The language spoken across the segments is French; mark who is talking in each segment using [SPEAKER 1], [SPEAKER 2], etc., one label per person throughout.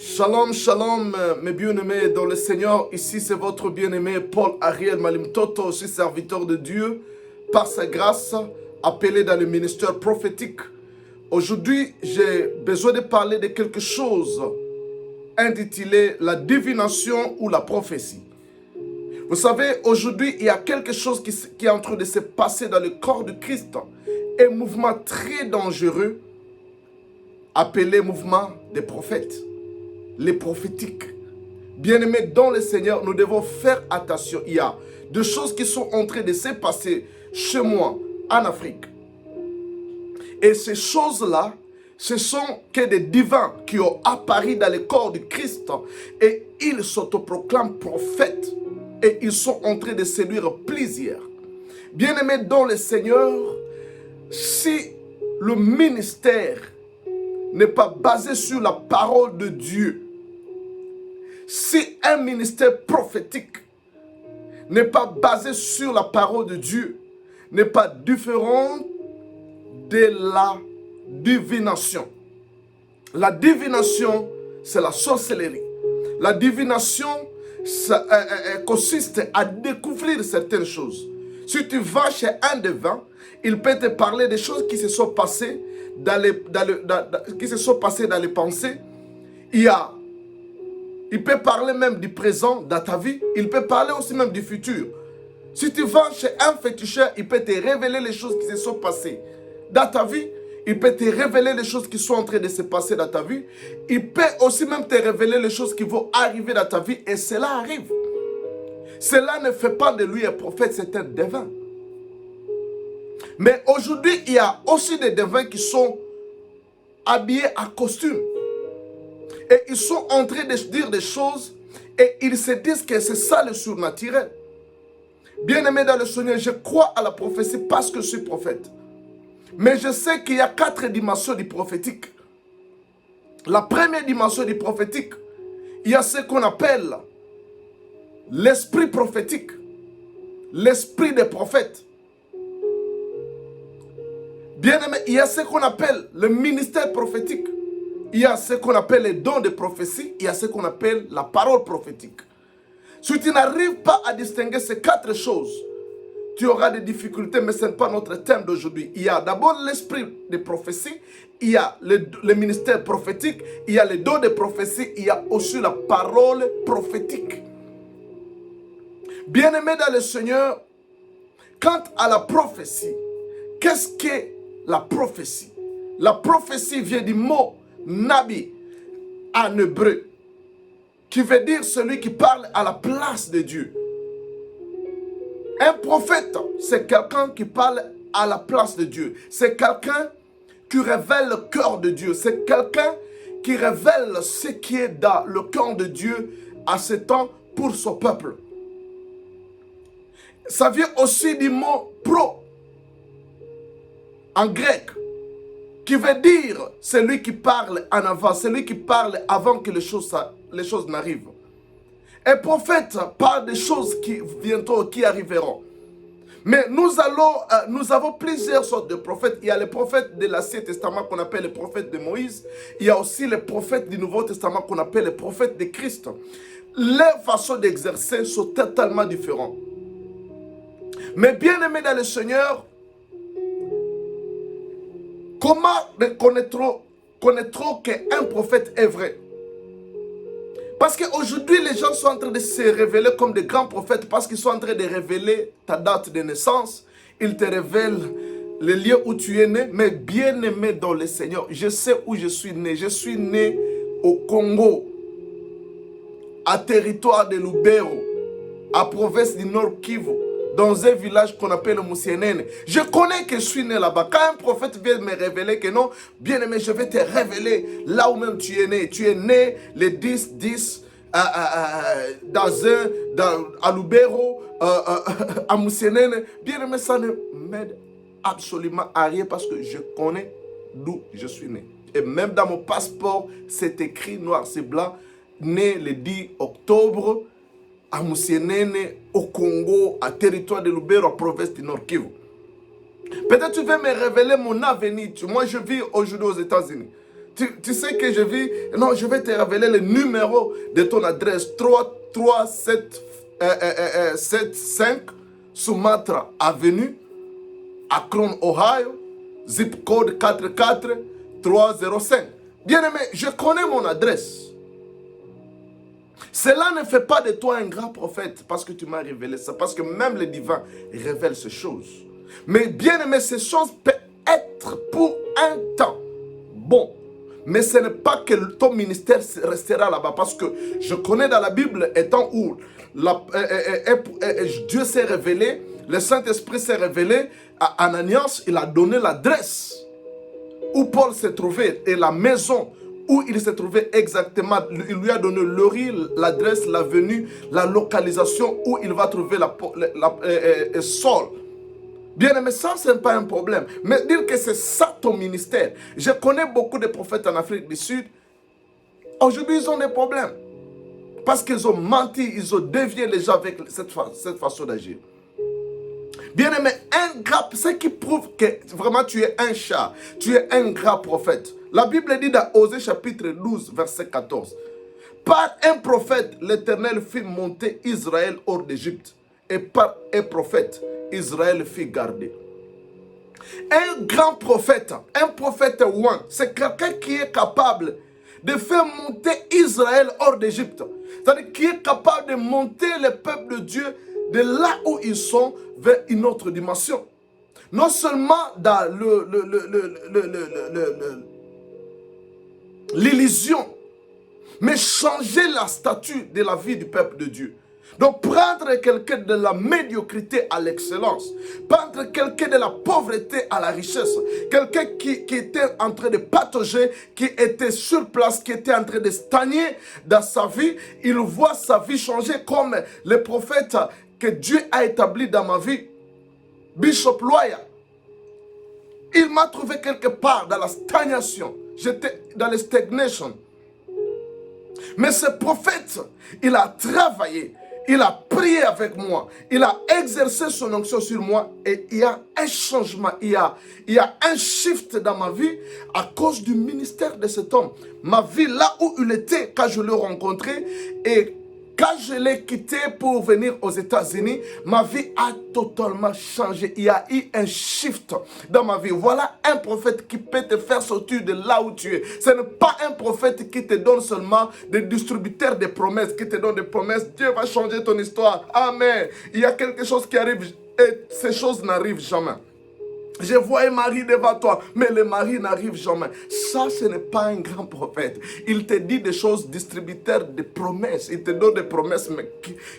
[SPEAKER 1] Shalom, shalom, mes bien-aimés dans le Seigneur. Ici, c'est votre bien-aimé Paul Ariel Malimtoto, aussi serviteur de Dieu, par sa grâce, appelé dans le ministère prophétique. Aujourd'hui, j'ai besoin de parler de quelque chose intitulé la divination ou la prophétie. Vous savez, aujourd'hui, il y a quelque chose qui est en train de se passer dans le corps de Christ. Un mouvement très dangereux appelé mouvement des prophètes. Les prophétiques. Bien-aimés dans le Seigneur, nous devons faire attention. Il y a des choses qui sont en train de se passer chez moi, en Afrique. Et ces choses-là, ce sont que des divins qui ont apparu dans le corps du Christ. Et ils s'autoproclament prophètes. Et ils sont en train de séduire plusieurs. Bien-aimés dans le Seigneur, si le ministère n'est pas basé sur la parole de Dieu, si un ministère prophétique n'est pas basé sur la parole de Dieu, n'est pas différent de la divination. La divination, c'est la sorcellerie. La divination consiste à découvrir certaines choses. Si tu vas chez un devin, il peut te parler des choses qui se sont passées dans les pensées. Il peut parler même du présent dans ta vie. Il peut parler aussi même du futur. Si tu vas chez un féticheur, il peut te révéler les choses qui se sont passées dans ta vie. Il peut te révéler les choses qui sont en train de se passer dans ta vie. Il peut aussi même te révéler les choses qui vont arriver dans ta vie. Et cela arrive. Cela ne fait pas de lui un prophète, c'est un devin. Mais aujourd'hui, il y a aussi des devins qui sont habillés en costume. Et ils sont en train de dire des choses et ils se disent que c'est ça le surnaturel. Bien-aimé dans le Seigneur, je crois à la prophétie parce que je suis prophète. Mais je sais qu'il y a 4 dimensions du prophétique. La première dimension du prophétique, il y a ce qu'on appelle l'esprit prophétique, l'esprit des prophètes. Bien-aimé, il y a ce qu'on appelle le ministère prophétique. Il y a ce qu'on appelle les dons de prophétie, il y a ce qu'on appelle la parole prophétique. Si tu n'arrives pas à distinguer ces 4 choses, tu auras des difficultés, mais ce n'est pas notre thème d'aujourd'hui. Il y a d'abord l'esprit de prophétie, il y a le ministère prophétique, il y a les dons de prophétie, il y a aussi la parole prophétique. Bien-aimés dans le Seigneur, quant à la prophétie, qu'est-ce qu'est la prophétie? La prophétie vient du mot Nabi en hébreu, qui veut dire celui qui parle à la place de Dieu. Un prophète, c'est quelqu'un qui parle à la place de Dieu. C'est quelqu'un qui révèle le cœur de Dieu. C'est quelqu'un qui révèle ce qui est dans le cœur de Dieu à ce temps pour son peuple. Ça vient aussi du mot pro en grec, qui veut dire celui qui parle en avant, celui qui parle avant que les choses n'arrivent. Un prophète parle des choses qui arriveront. Mais nous avons plusieurs sortes de prophètes. Il y a les prophètes de l'Ancien Testament qu'on appelle les prophètes de Moïse. Il y a aussi les prophètes du Nouveau Testament qu'on appelle les prophètes de Christ. Leurs façons d'exercer sont totalement différentes. Mais bien aimés dans le Seigneur, comment connaîtrons qu'un prophète est vrai? Parce qu'aujourd'hui, les gens sont en train de se révéler comme des grands prophètes parce qu'ils sont en train de révéler ta date de naissance. Ils te révèlent le lieu où tu es né. Mais bien aimé dans le Seigneur, je sais où je suis né. Je suis né au Congo, à territoire de Lubero, à province du Nord Kivu, dans un village qu'on appelle Musienene. Je connais que je suis né là-bas. Quand un prophète vient me révéler que non, bien aimé, je vais te révéler là où même tu es né. Tu es né le 10-10 à Lubero, à Musienene. Bien aimé, ça ne m'aide absolument à rien parce que je connais d'où je suis né. Et même dans mon passeport, c'est écrit noir c'est blanc, né le 10 octobre à Musienene, au Congo, à territoire de Lubero, à province du Nord Kivu. Peut-être tu veux me révéler mon avenir. Moi, je vis aujourd'hui aux États-Unis. Tu sais que je vis. Non, je vais te révéler le numéro de ton adresse. 3375 Sumatra Avenue, Akron, Ohio. Zip code 44305. Bien-aimé, je connais mon adresse. Cela ne fait pas de toi un grand prophète parce que tu m'as révélé ça. Parce que même les divins révèlent ces choses. Mais bien-aimé, ces choses peuvent être pour un temps bon. Mais ce n'est pas que ton ministère restera là-bas. Parce que je connais dans la Bible, étant où Dieu s'est révélé, le Saint-Esprit s'est révélé à Ananias, il a donné l'adresse où Paul s'est trouvé et la maison où il s'est trouvé exactement. Il lui a donné l'adresse, l'avenue, la localisation où il va trouver Saul. Bien aimé, ça, ce n'est pas un problème. Mais dire que c'est ça ton ministère. Je connais beaucoup de prophètes en Afrique du Sud. Aujourd'hui, ils ont des problèmes. Parce qu'ils ont menti, ils ont dévié les gens avec cette façon d'agir. Bien aimé, ce qui prouve que vraiment tu es un chat, tu es un grand prophète. La Bible dit dans Osée chapitre 12, verset 14. Par un prophète, l'Éternel fit monter Israël hors d'Égypte. Et par un prophète, Israël fit garder. Un grand prophète, un prophète oint, c'est quelqu'un qui est capable de faire monter Israël hors d'Égypte. C'est-à-dire qui est capable de monter le peuple de Dieu de là où ils sont vers une autre dimension. Non seulement dans l'illusion, mais changer la statue de la vie du peuple de Dieu. Donc prendre quelqu'un de la médiocrité à l'excellence, prendre quelqu'un de la pauvreté à la richesse, quelqu'un qui était en train de patauger, qui était sur place, qui était en train de stagner dans sa vie, il voit sa vie changer comme le prophète que Dieu a établi dans ma vie, Bishop Loya. Il m'a trouvé quelque part dans la stagnation, j'étais dans la stagnation. Mais ce prophète, il a travaillé, il a prié avec moi, il a exercé son onction sur moi et il y a un changement, il y a un shift dans ma vie à cause du ministère de cet homme. Ma vie là où il était quand je l'ai rencontré et quand je l'ai quitté pour venir aux États-Unis, ma vie a totalement changé. Il y a eu un shift dans ma vie. Voilà un prophète qui peut te faire sortir de là où tu es. Ce n'est pas un prophète qui te donne seulement des distributeurs de promesses, qui te donne des promesses. Dieu va changer ton histoire. Amen. Il y a quelque chose qui arrive et ces choses n'arrivent jamais. Je vois un mari devant toi, mais le mari n'arrive jamais. Ça, ce n'est pas un grand prophète. Il te dit des choses, distributeur de promesses. Il te donne des promesses, mais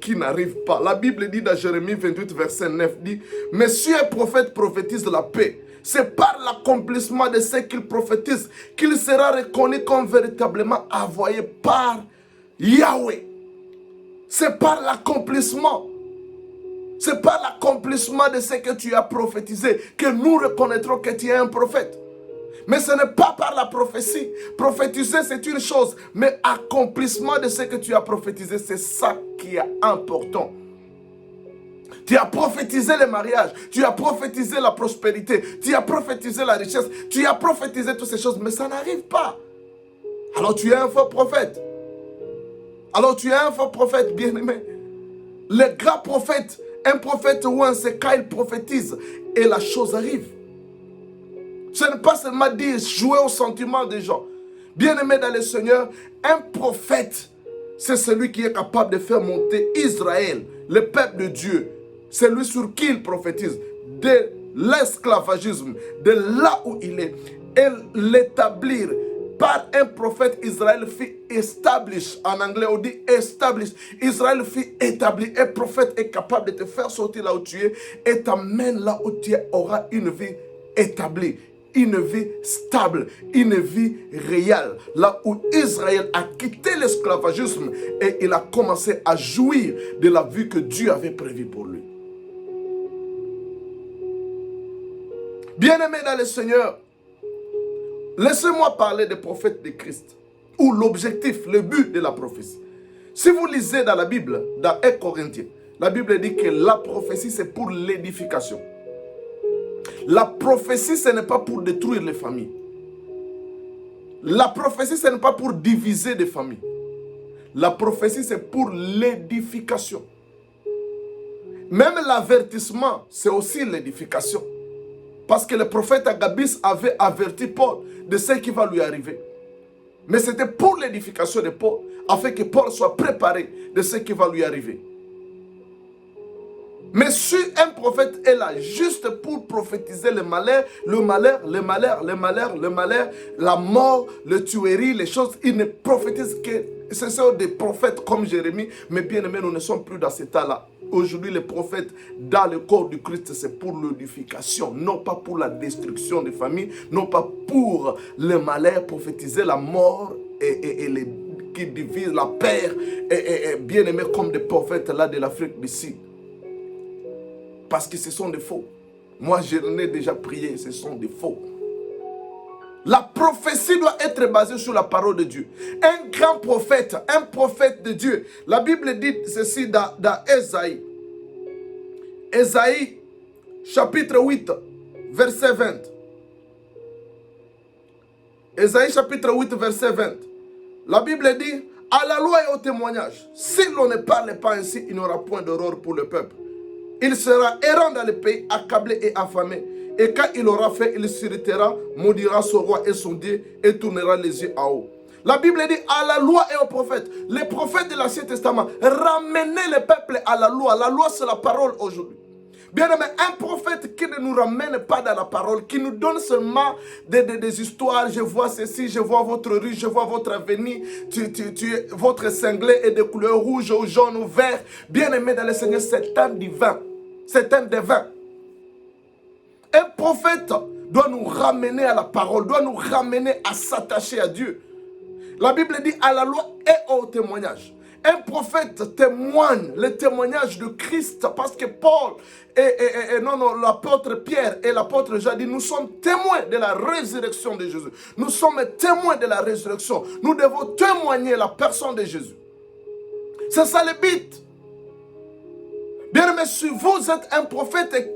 [SPEAKER 1] qui n'arrivent pas. La Bible dit dans Jérémie 28, verset 9, dit, « Mais si un prophète prophétise la paix, c'est par l'accomplissement de ce qu'il prophétise qu'il sera reconnu comme véritablement envoyé par Yahweh. » C'est par l'accomplissement. C'est par l'accomplissement de ce que tu as prophétisé que nous reconnaîtrons que tu es un prophète. Mais ce n'est pas par la prophétie. Prophétiser, c'est une chose. Mais accomplissement de ce que tu as prophétisé, c'est ça qui est important. Tu as prophétisé le mariage. Tu as prophétisé la prospérité. Tu as prophétisé la richesse. Tu as prophétisé toutes ces choses. Mais ça n'arrive pas. Alors tu es un faux prophète. Alors tu es un faux prophète, bien-aimé. Le grand prophète, un prophète ou c'est quand il prophétise et la chose arrive. Ce n'est pas seulement dire jouer au sentiment des gens. Bien-aimé dans le Seigneur, un prophète, c'est celui qui est capable de faire monter Israël, le peuple de Dieu. C'est lui sur qui il prophétise, de l'esclavagisme, de là où il est, et l'établir. Par un prophète, Israël fut establish. En anglais, on dit establish. Israël fut établi. Un prophète est capable de te faire sortir là où tu es et t'amène là où tu auras une vie établie, une vie stable, une vie réelle. Là où Israël a quitté l'esclavagisme et il a commencé à jouir de la vie que Dieu avait prévue pour lui. Bien-aimé dans le Seigneur, laissez-moi parler des prophètes de Christ, ou l'objectif, le but de la prophétie. Si vous lisez dans la Bible, dans 1 Corinthiens, la Bible dit que la prophétie c'est pour l'édification. La prophétie ce n'est pas pour détruire les familles. La prophétie, ce n'est pas pour diviser des familles. La prophétie, c'est pour l'édification. Même l'avertissement, c'est aussi l'édification. Parce que le prophète Agabus avait averti Paul de ce qui va lui arriver. Mais c'était pour l'édification de Paul, afin que Paul soit préparé de ce qui va lui arriver. Mais si un prophète est là juste pour prophétiser le malheur, la mort, le tuerie, les choses, il ne prophétise que ce sont des prophètes comme Jérémie. Mais bien aimé, nous ne sommes plus dans cet état-là. Aujourd'hui, les prophètes dans le corps du Christ, c'est pour l'édification, non pas pour la destruction des familles, non pas pour le malheur, prophétiser la mort et les qui divisent la paix, et bien aimé comme des prophètes là de l'Afrique d'ici. Parce que ce sont des faux. Moi, je l'ai déjà prié, ce sont des faux. La prophétie doit être basée sur la parole de Dieu. Un grand prophète, un prophète de Dieu. La Bible dit ceci dans Ésaïe. Ésaïe, chapitre 8, verset 20. Ésaïe, chapitre 8, verset 20. La Bible dit, à la loi et au témoignage, si l'on ne parle pas ainsi, il n'y aura point d'aurore pour le peuple. Il sera errant dans le pays, accablé et affamé. Et quand il aura fait, il s'irritera, maudira son roi et son Dieu, et tournera les yeux en haut. La Bible dit à la loi et aux prophètes. Les prophètes de l'Ancien Testament, ramenez le peuple à la loi. La loi, c'est la parole aujourd'hui. Bien aimé, un prophète qui ne nous ramène pas dans la parole, qui nous donne seulement des histoires, je vois ceci, je vois votre rue, je vois votre avenir, votre cinglé est de couleur rouge ou jaune ou vert. Bien aimé dans le Seigneur, c'est un divin, c'est un divin. Un prophète doit nous ramener à la parole, doit nous ramener à s'attacher à Dieu. La Bible dit à la loi et au témoignage. Un prophète témoigne le témoignage de Christ parce que Paul l'apôtre Pierre et l'apôtre Jean dit nous sommes témoins de la résurrection de Jésus. Nous sommes témoins de la résurrection. Nous devons témoigner la personne de Jésus. C'est ça le but. Bien aimé, si vous êtes un prophète et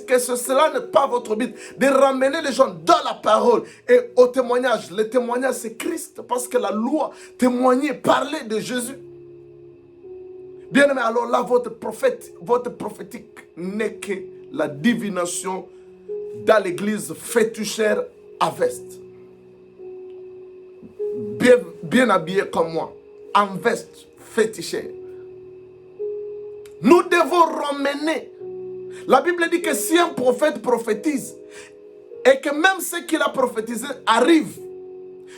[SPEAKER 1] que cela n'est pas votre but, de ramener les gens dans la parole et au témoignage. Le témoignage c'est Christ parce que la loi témoignait, parlait de Jésus. Bien aimé, alors là, votre prophétique n'est que la divination dans l'église fétichère à veste. Bien habillé comme moi, en veste fétichère. Nous devons ramener. La Bible dit que si un prophète prophétise et que même ce qu'il a prophétisé arrive,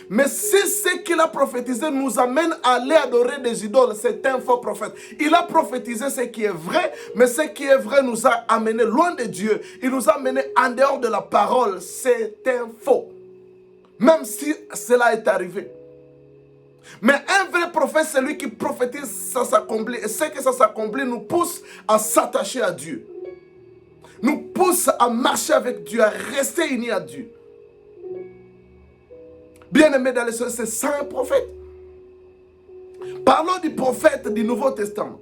[SPEAKER 1] mais si ce qu'il a prophétisé nous amène à aller adorer des idoles, c'est un faux prophète. Il a prophétisé ce qui est vrai, mais ce qui est vrai nous a amené loin de Dieu. Il nous a amené en dehors de la parole. C'est un faux. Même si cela est arrivé. Mais un vrai prophète, c'est lui qui prophétise, ça s'accomplit. Et ce que ça s'accomplit nous pousse à s'attacher à Dieu. Nous pousse à marcher avec Dieu, à rester unis à Dieu. Bien-aimé dans les cieux, c'est ça un prophète. Parlons du prophète du Nouveau Testament.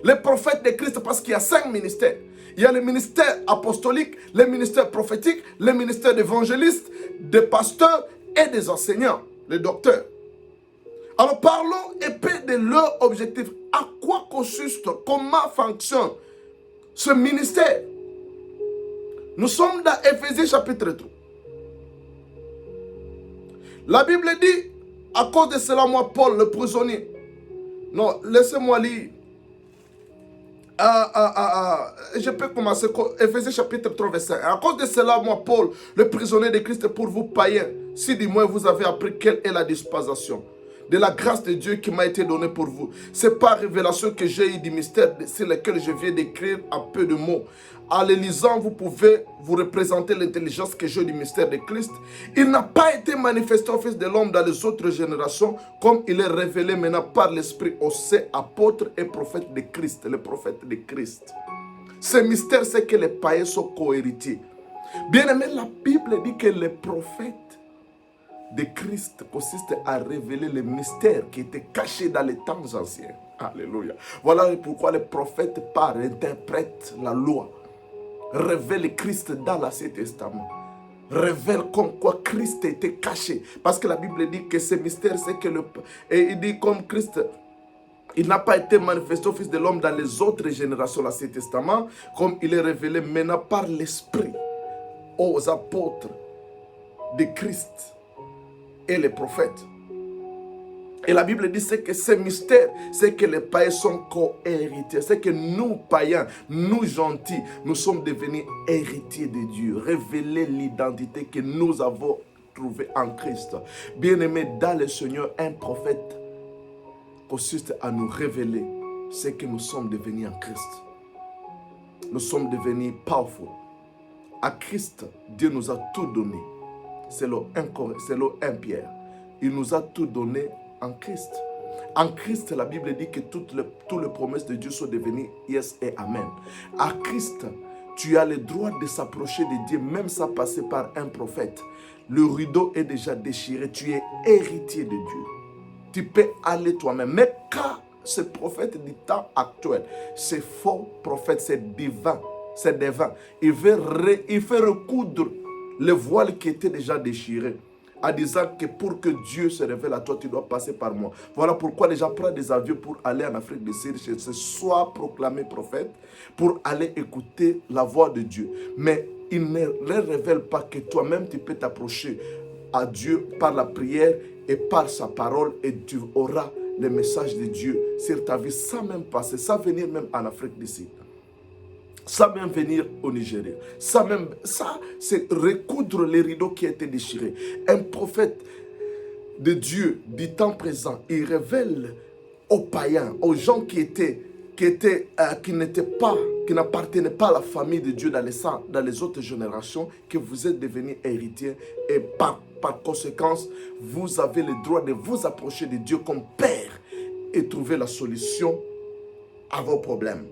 [SPEAKER 1] Le prophète de Christ, parce qu'il y a 5 ministères. Il y a le ministère apostolique, le ministère prophétique, le ministère d'évangéliste, des pasteurs et des enseignants, les docteurs. Alors parlons et peu de leur objectif. À quoi consiste, comment fonctionne ce ministère? Nous sommes dans Éphésiens chapitre 3. La Bible dit, à cause de cela, moi, Paul, le prisonnier. Non, laissez-moi lire. Je peux commencer. Éphésiens chapitre 3, verset 1. À cause de cela, moi, Paul, le prisonnier de Christ, pour vous païens, si du moins vous avez appris quelle est la dispensation de la grâce de Dieu qui m'a été donnée pour vous. C'est par révélation que j'ai eu du mystère sur lequel je viens d'écrire un peu de mots. En les lisant, vous pouvez vous représenter l'intelligence que j'ai du mystère de Christ. Il n'a pas été manifesté au Fils de l'homme dans les autres générations, comme il est révélé maintenant par l'Esprit aux saints apôtres et prophètes de Christ, les prophètes de Christ. Ce mystère, c'est que les païens sont co-héritiers. Bien aimé, la Bible dit que les prophètes de Christ consiste à révéler les mystères qui étaient cachés dans les temps anciens. Alléluia. Voilà pourquoi les prophètes parlent, interprètent la loi, révèlent Christ dans l'Ancien Testament. révèle comme quoi Christ était caché. Parce que la Bible dit que ce mystère, c'est que et il dit comme Christ, il n'a pas été manifesté au Fils de l'homme dans les autres générations, l'Ancien Testament, comme il est révélé maintenant par l'Esprit aux apôtres de Christ et les prophètes. Et la Bible dit que ce mystère, c'est que les païens sont co-héritiers. C'est que nous, païens, nous gentils, nous sommes devenus héritiers de Dieu. Révéler l'identité que nous avons trouvée en Christ. Bien-aimés, dans le Seigneur, un prophète consiste à nous révéler ce que nous sommes devenus en Christ. Nous sommes devenus powerful. À Christ, Dieu nous a tout donné. C'est le 1 Pierre. Il nous a tout donné en Christ. En Christ, la Bible dit que toutes les promesses de Dieu sont devenues yes et amen. À Christ, tu as le droit de s'approcher de Dieu, même sans passer par un prophète. Le rideau est déjà déchiré. Tu es héritier de Dieu. Tu peux aller toi-même. Mais quand ce prophète du temps actuel, ce faux prophète, c'est divin, c'est divin, il fait recoudre le voile qui était déjà déchiré, en disant que pour que Dieu se révèle à toi, tu dois passer par moi. Voilà pourquoi les gens prennent des avions pour aller en Afrique du Sud, soit proclamé prophète, pour aller écouter la voix de Dieu. Mais il ne leur révèle pas que toi-même, tu peux t'approcher à Dieu par la prière et par sa parole, et tu auras le message de Dieu sur ta vie sans même passer, sans venir même en Afrique du Sud, sans même venir au Nigeria. Ça, c'est recoudre les rideaux qui étaient déchirés. Un prophète de Dieu du temps présent, il révèle aux païens, aux gens qui n'appartenaient pas à la famille de Dieu dans les autres générations, que vous êtes devenus héritiers, et par conséquence, vous avez le droit de vous approcher de Dieu comme Père et trouver la solution à vos problèmes.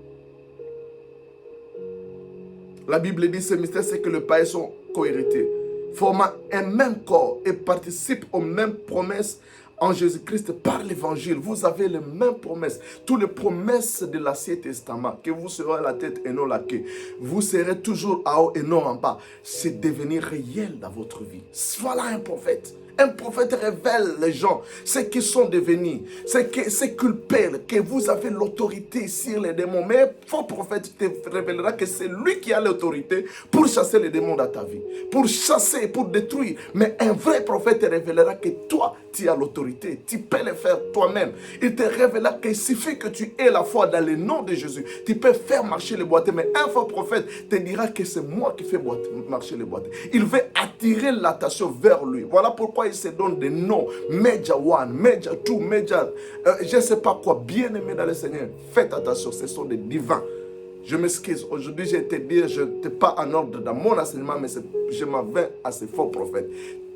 [SPEAKER 1] La Bible dit, ce mystère, c'est que les païens sont co-héritiers, formant un même corps et participent aux mêmes promesses en Jésus-Christ par l'évangile. Vous avez les mêmes promesses. Toutes les promesses de l'Ancien Testament, que vous serez à la tête et non la queue, vous serez toujours en haut et non en bas, c'est devenir réel dans votre vie. Voilà un prophète. Un prophète révèle les gens, ce qu'ils sont devenus, ce qu'ils perdent, que vous avez l'autorité sur les démons. Mais un faux prophète te révélera que c'est lui qui a l'autorité pour chasser les démons dans ta vie, pour chasser, pour détruire. Mais un vrai prophète te révélera que toi, tu as l'autorité, tu peux le faire toi-même. Il te révélera qu'il suffit que tu aies la foi dans le nom de Jésus. Tu peux faire marcher les boîtiers. Mais un faux prophète te dira que c'est moi qui fais marcher les boîtiers. Il veut attirer l'attention vers lui. Voilà pourquoi il se donne des noms. Major 1, Major 2, Major... je ne sais pas quoi. Bien-aimé dans le Seigneur, faites attention, ce sont des divins. Je m'excuse. Aujourd'hui, je te dis, je n'étais pas en ordre dans mon enseignement, mais je m'en vais à ces faux prophètes.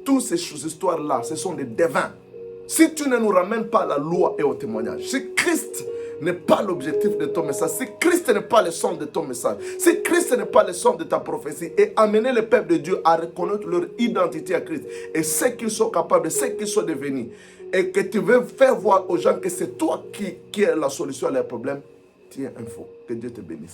[SPEAKER 1] Toutes ces histoires-là, ce sont des devins. Si tu ne nous ramènes pas à la loi et au témoignage, si Christ n'est pas l'objectif de ton message, si Christ n'est pas le centre de ton message, si Christ n'est pas le centre de ta prophétie, et amener le peuple de Dieu à reconnaître leur identité à Christ et ce qu'ils sont capables, ce qu'ils sont devenus, et que tu veux faire voir aux gens que c'est toi qui es la solution à leurs problèmes, tu es un faux. Que Dieu te bénisse.